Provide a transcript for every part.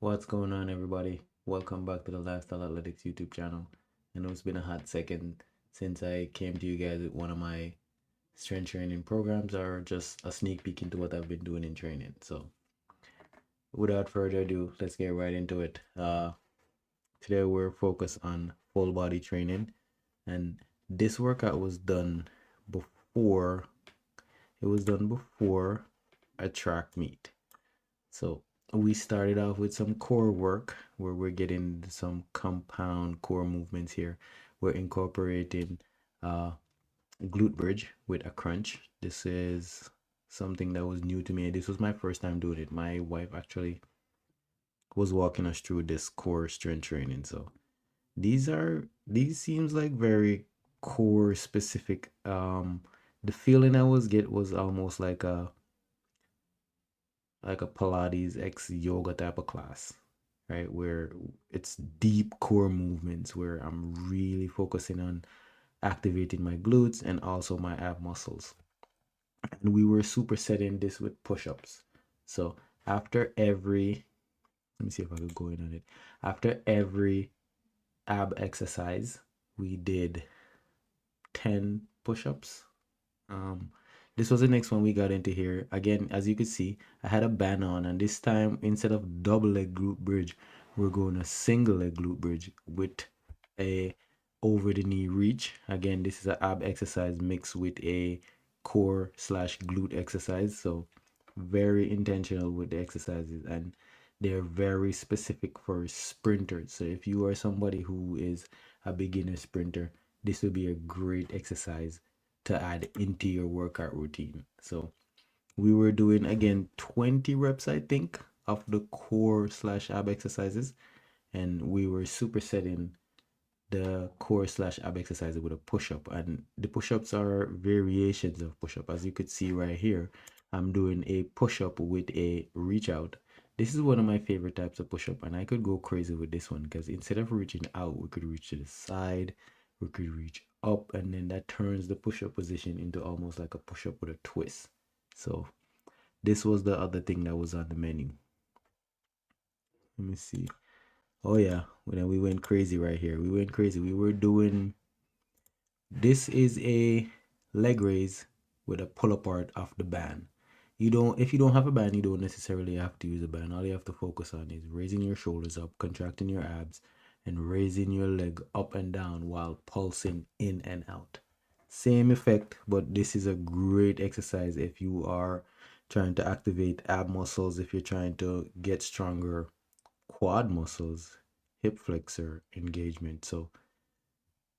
What's going on, everybody? Welcome back to the Lifestyle Athletics YouTube channel. I know it's been a hot second since I came to you guys with one of my strength training programs or just a sneak peek into what I've been doing in training. So, without further ado, let's get right into it. Today we're focused on full body training, and this workout was done before before a track meet. So we started off with some core work where we're getting some compound core movements here. We're incorporating uh, glute bridge with a crunch. This is something that was new to me. This was my first time doing it. My wife actually was walking us through this core strength training. So these seems like very core specific. The feeling I was get was almost like a Pilates X yoga type of class, right? Where it's deep core movements where I'm really focusing on activating my glutes and also my ab muscles. And we were supersetting this with push-ups. So after every, let me see if I could go in on it. After every ab exercise, we did 10 push-ups. Um, this was the next one we got into here. Again, as you can see, I had a band on, and this time instead of double leg glute bridge, we're going a single leg glute bridge with a over the knee reach. Again, this is an ab exercise mixed with a core slash glute exercise. So very intentional with the exercises, and they're very specific for sprinters. So if you are somebody who is a beginner sprinter, this will be a great exercise to add into your workout routine. So we were doing again 20 reps, I think, of the core slash ab exercises, and we were supersetting the core slash ab exercise with a push-up, and the push-ups are variations of push-up. As you could see right here, I'm doing a push-up with a reach out. This is one of my favorite types of push-up, and I could go crazy with this one because instead of reaching out, we could reach to the side, we could reach up, and then that turns the push-up position into almost like a push-up with a twist. So this was the other thing that was on the menu. Let me see. Oh yeah, when we went crazy right here. We went crazy. We were doing, this is a leg raise with a pull apart of the band. If you don't have a band, you don't necessarily have to use a band. All you have to focus on is raising your shoulders up, contracting your abs, and raising your leg up and down while pulsing in and out. Same effect, but this is a great exercise if you are trying to activate ab muscles, if you're trying to get stronger quad muscles, hip flexor engagement. So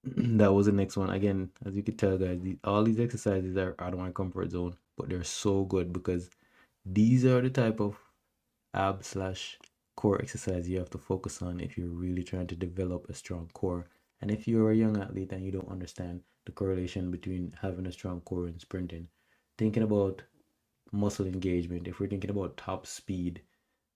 that was the next one. Again, as you can tell, guys, all these exercises are out of my comfort zone, but they're so good because these are the type of ab slash core exercise you have to focus on if you're really trying to develop a strong core. And if you're a young athlete and you don't understand the correlation between having a strong core and sprinting, thinking about muscle engagement, if we're thinking about top speed,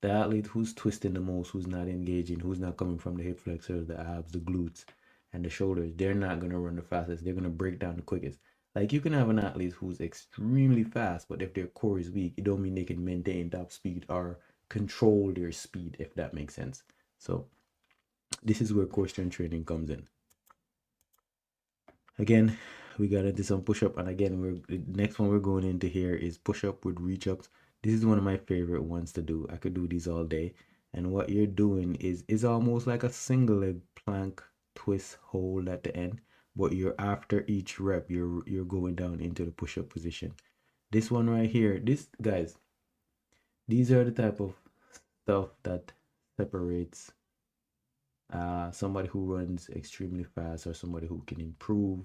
the athlete who's twisting the most, who's not engaging, who's not coming from the hip flexors, the abs, the glutes, and the shoulders, they're not going to run the fastest. They're going to break down the quickest. Like you can have an athlete who's extremely fast, but if their core is weak, it don't mean they can maintain top speed or control their speed, if that makes sense. So this is where core strength training comes in. Again, we got into some push-up, and again, the next one we're going into here is push-up with reach-ups. This is one of my favorite ones to do. I could do these all day. And what you're doing is almost like a single leg plank twist hold at the end, but you're after each rep, you're going down into the push-up position. This one right here, this guys, these are the type of stuff that separates somebody who runs extremely fast or somebody who can improve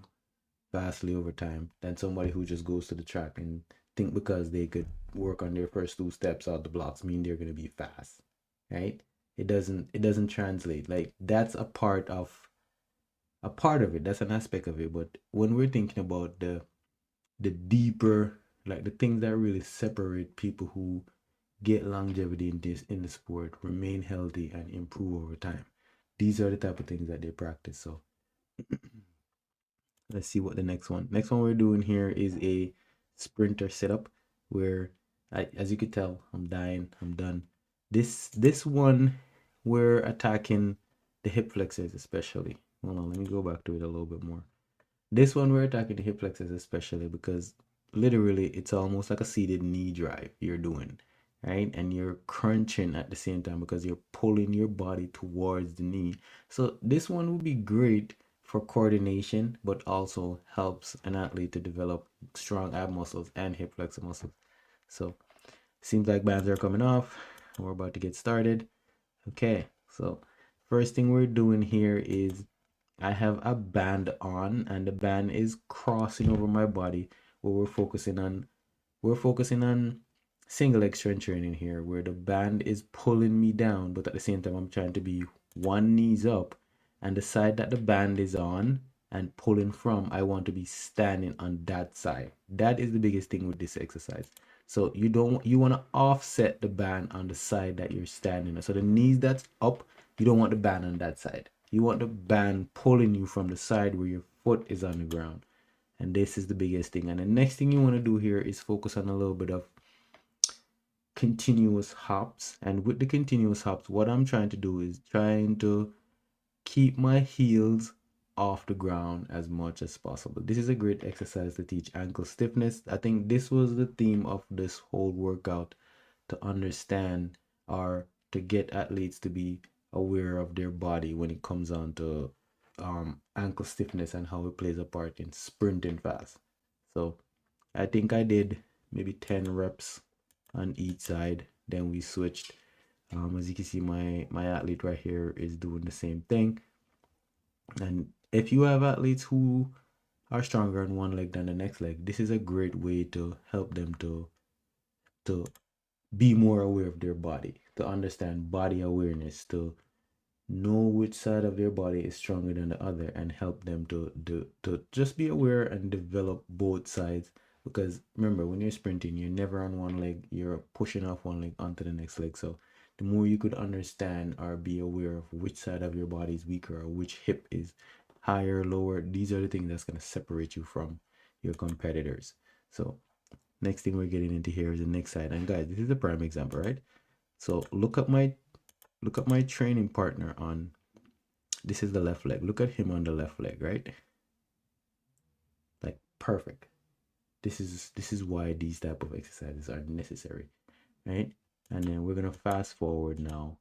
vastly over time than somebody who just goes to the track and think because they could work on their first two steps out the blocks mean they're going to be fast, right? It doesn't translate. Like that's a part of it. That's an aspect of it. But when we're thinking about the deeper, like the things that really separate people who get longevity in the sport, remain healthy and improve over time, these are the type of things that they practice. So let's see what the next one we're doing here is a sprinter setup where as you could tell, I'm dying, I'm done. This one we're attacking the hip flexors especially. Hold on, let me go back to it a little bit more. This one we're attacking the hip flexors especially because literally it's almost like a seated knee drive you're doing, right? And you're crunching at the same time because you're pulling your body towards the knee. So this one would be great for coordination, but also helps an athlete to develop strong ab muscles and hip flexor muscles. So seems like bands are coming off. We're about to get started. Okay, so first thing we're doing here is I have a band on and the band is crossing over my body where we're focusing on single leg strength training here where the band is pulling me down, but at the same time I'm trying to be one knees up, and the side that the band is on and pulling from, I want to be standing on that side. That is the biggest thing with this exercise. So you want to offset the band on the side that you're standing on. So the knees that's up, you don't want the band on that side. You want the band pulling you from the side where your foot is on the ground. And this is the biggest thing. And the next thing you want to do here is focus on a little bit of continuous hops. And with the continuous hops, what I'm trying to do is trying to keep my heels off the ground as much as possible. This is a great exercise to teach ankle stiffness. I think this was the theme of this whole workout, to understand or to get athletes to be aware of their body when it comes on to ankle stiffness and how it plays a part in sprinting fast. So I think I did maybe 10 reps on each side. Then we switched. As you can see, my athlete right here is doing the same thing. And if you have athletes who are stronger on one leg than the next leg, this is a great way to help them to be more aware of their body, to understand body awareness, to know which side of their body is stronger than the other, and help them to just be aware and develop both sides. Because remember, when you're sprinting, you're never on one leg, you're pushing off one leg onto the next leg. So the more you could understand or be aware of which side of your body is weaker or which hip is higher, lower, these are the things that's going to separate you from your competitors. So next thing we're getting into here is the next side. And guys, this is a prime example, right? So look at my training partner on, this is the left leg. Look at him on the left leg, right? Like perfect. This is why these type of exercises are necessary, right? And then we're gonna fast forward now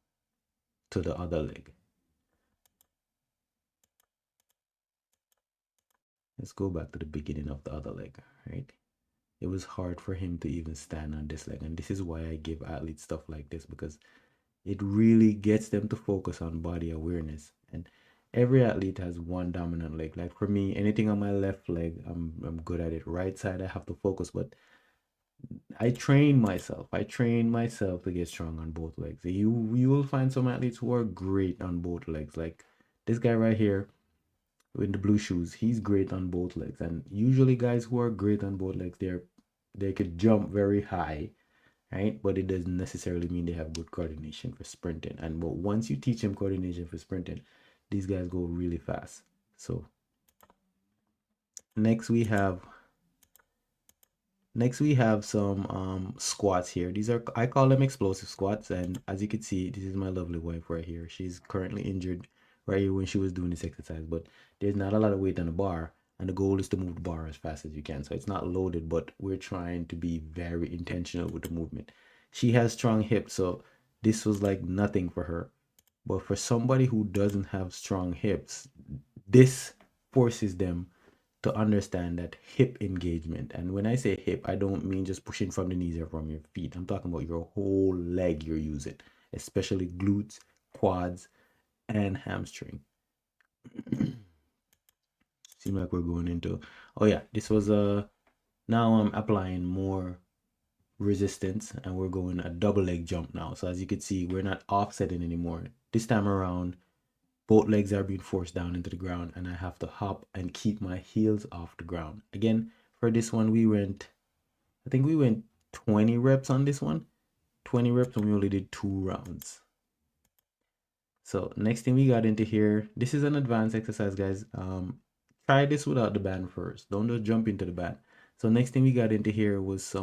to the other leg. Let's go back to the beginning of the other leg, right? It was hard for him to even stand on this leg. And this is why I give athletes stuff like this, because it really gets them to focus on body awareness. And every athlete has one dominant leg. Like for me, anything on my left leg, I'm good at it. Right side, I have to focus, but I train myself to get strong on both legs. You will find some athletes who are great on both legs. Like this guy right here in the blue shoes, he's great on both legs. And usually guys who are great on both legs, they could jump very high, right? But it doesn't necessarily mean they have good coordination for sprinting. And but once you teach them coordination for sprinting, these guys go really fast. So next we have some squats here. These are, I call them explosive squats, and as you can see, this is my lovely wife right here. She's currently injured right here when she was doing this exercise, but there's not a lot of weight on the bar, and the goal is to move the bar as fast as you can. So it's not loaded, but we're trying to be very intentional with the movement. She has strong hips, so this was like nothing for her. But for somebody who doesn't have strong hips, this forces them to understand that hip engagement. And when I say hip, I don't mean just pushing from the knees or from your feet. I'm talking about your whole leg you're using, especially glutes, quads, and hamstring. Seem like we're going into, oh yeah, this was now I'm applying more resistance and we're going a double leg jump now. So as you can see, we're not offsetting anymore. This time around, both legs are being forced down into the ground and I have to hop and keep my heels off the ground. Again, for this one, I think we went 20 reps on this one. 20 reps and we only did 2 rounds. So next thing we got into here, this is an advanced exercise, guys. Try this without the band first. Don't just jump into the band. So next thing we got into here was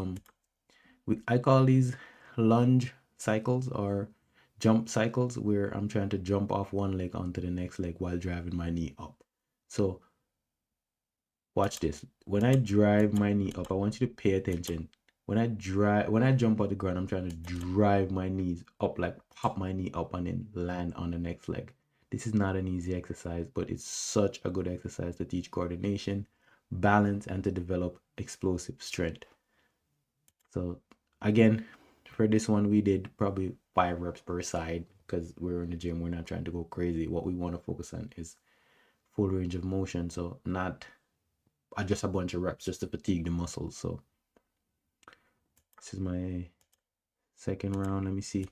I call these lunge cycles, or jump cycles where I'm trying to jump off one leg onto the next leg while driving my knee up. So watch this. When I drive my knee up, I want you to pay attention. When I jump on the ground, I'm trying to drive my knees up, like pop my knee up and then land on the next leg. This is not an easy exercise, but it's such a good exercise to teach coordination, balance, and to develop explosive strength. So again, for this one, we did probably 5 reps per side because we're in the gym. We're not trying to go crazy. What we want to focus on is full range of motion. So not just a bunch of reps just to fatigue the muscles. So this is my second round. Let me see.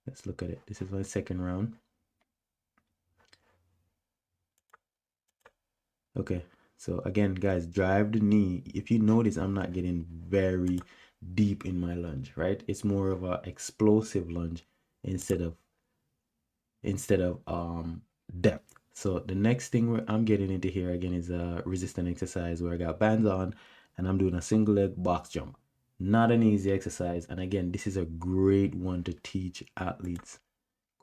Let's look at it. This is my second round. Okay. So again, guys, drive the knee. If you notice, I'm not getting very deep in my lunge, right? It's more of a explosive lunge instead of depth. So the next thing I'm getting into here again is a resistance exercise where I got bands on and I'm doing a single leg box jump. Not an easy exercise. And again, this is a great one to teach athletes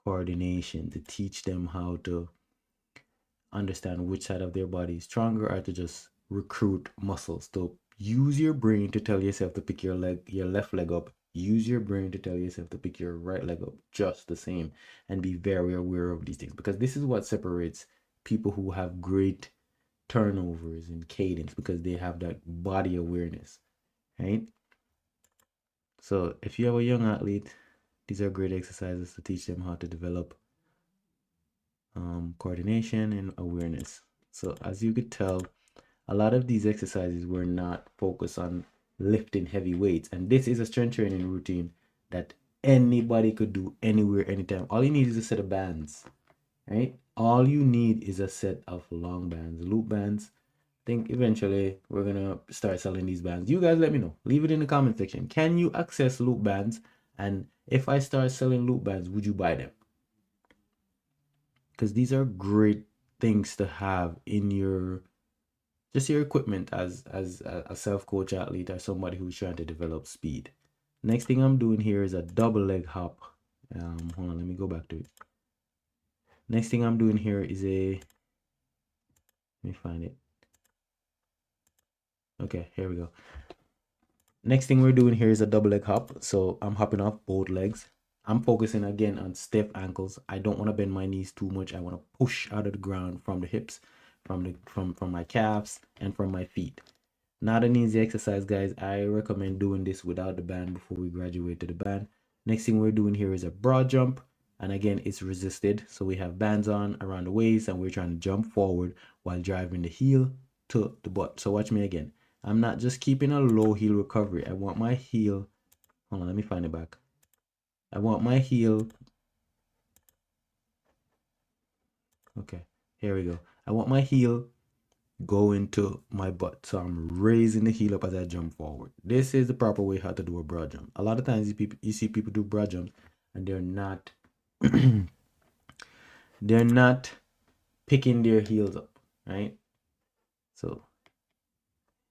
coordination, to teach them how to understand which side of their body is stronger or to just recruit muscles. So use your brain to tell yourself to pick your left leg up. Use your brain to tell yourself to pick your right leg up just the same, and be very aware of these things, because this is what separates people who have great turnovers and cadence, because they have that body awareness, right? So if you have a young athlete, these are great exercises to teach them how to develop coordination and awareness. So as you could tell, a lot of these exercises were not focused on lifting heavy weights. And this is a strength training routine that anybody could do anywhere, anytime. All you need is a set of bands, right? All you need is a set of long bands, loop bands. I think eventually we're gonna start selling these bands. You guys let me know. Leave it in the comment section. Can you access loop bands? And if I start selling loop bands, would you buy them? Because these are great things to have in your equipment as a self-coach athlete or somebody who's trying to develop speed. Next thing I'm doing here is a double leg hop. Hold on, let me go back to it. Next thing I'm doing here is let me find it. Okay, here we go. Next thing we're doing here is a double leg hop. So I'm hopping off both legs. I'm focusing again on stiff ankles. I don't want to bend my knees too much. I want to push out of the ground from the hips, from my calves, and from my feet. Not an easy exercise, guys. I recommend doing this without the band before we graduate to the band. Next thing we're doing here is a broad jump. And again, it's resisted. So we have bands on around the waist and we're trying to jump forward while driving the heel to the butt. So watch me again. I'm not just keeping a low heel recovery. I want my heel. Hold on, let me find it back. I want my heel. Okay, here we go. I want my heel go into my butt. So I'm raising the heel up as I jump forward. This is the proper way how to do a broad jump. A lot of times you see people do broad jumps and they're not they're not picking their heels up, right? So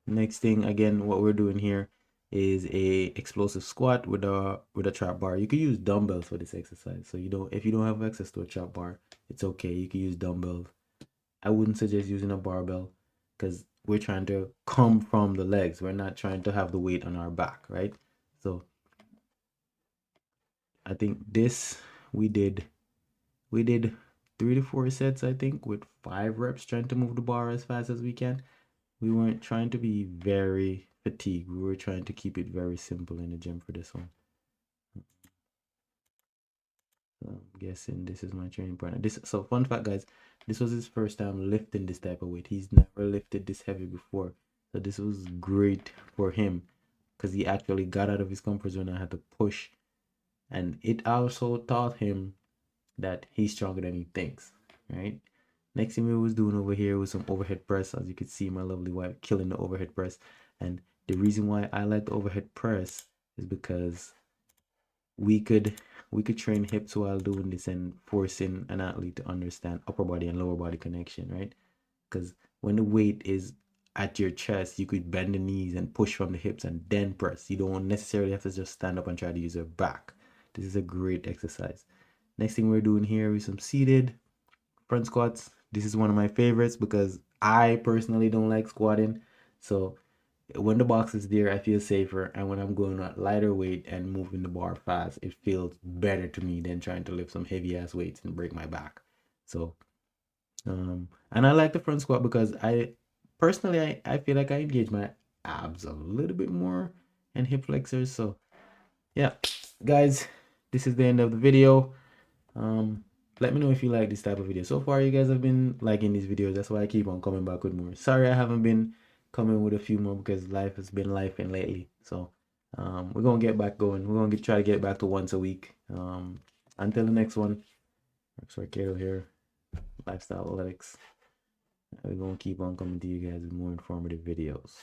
next thing, again, what we're doing here is a explosive squat with a trap bar. You could use dumbbells for this exercise. So if you don't have access to a trap bar, it's okay. You can use dumbbells. I wouldn't suggest using a barbell because we're trying to come from the legs. We're not trying to have the weight on our back, right? So I think this we did 3 to 4 sets, I think, with 5 reps trying to move the bar as fast as we can. We weren't trying to be very fatigued. We were trying to keep it very simple in the gym for this one. So I'm guessing this is my training partner. So fun fact, guys, this was his first time lifting this type of weight. He's never lifted this heavy before. So this was great for him because he actually got out of his comfort zone and had to push. And it also taught him that he's stronger than he thinks, right? Next thing we was doing over here was some overhead press. As you can see, my lovely wife killing the overhead press. And the reason why I like the overhead press is because we could train hips while doing this and forcing an athlete to understand upper body and lower body connection, right? Because when the weight is at your chest, you could bend the knees and push from the hips and then press. You don't necessarily have to just stand up and try to use your back This is a great exercise. Next thing we're doing here is some seated front squats. This is one of my favorites because I personally don't like squatting. So when the box is there, I feel safer. And when I'm going at lighter weight and moving the bar fast, it feels better to me than trying to lift some heavy ass weights and break my back. So, and I like the front squat because I personally, I feel like I engage my abs a little bit more and hip flexors. So yeah, guys, this is the end of the video. um Let me know if you like this type of video. So far you guys have been liking these videos, that's why I keep on coming back with more. Sorry I haven't been coming with a few more because life has been lifing lately. So we're gonna get back going. We're gonna try to get back to once a week. Until the next one. Sorry, Kato here, Lifestyle Athletics. We're gonna keep on coming to you guys with more informative videos.